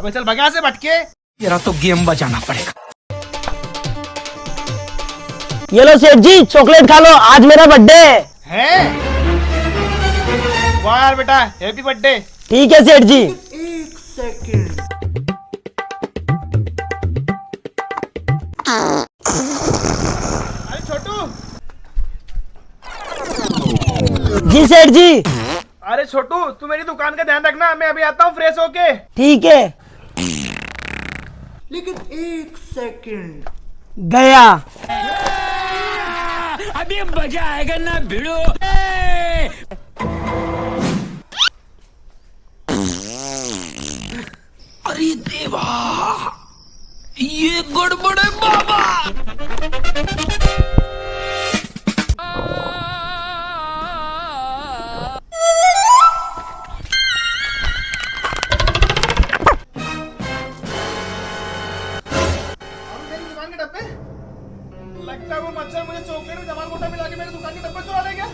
अबे चल भगा से भटके। तेरा तो गेम बजाना पड़ेगा। ये लो सेठ जी, चॉकलेट खा लो, आज मेरा बर्थडे है। वाह यार बेटा, हैप्पी बर्थडे। ठीक है सेठ जी। एक सेकंड। अरे छोटू। जी सेठ जी। अरे छोटू, तू मेरी दुकान का ध्यान रखना, मैं अभी आता हूँ फ्रेश होके। ठीक है। लेकिन एक सेकंड। गया। अभी मजा आएगा ना भिड़ो। अरे देवा, ये गड़बड़ है बाबा। मेरी दुकान के डब्बे लगता है वो मच्छर मुझे चॉकलेट में जमाल मोटा मिला के मेरी दुकान के डब्बे चुरा ले गया।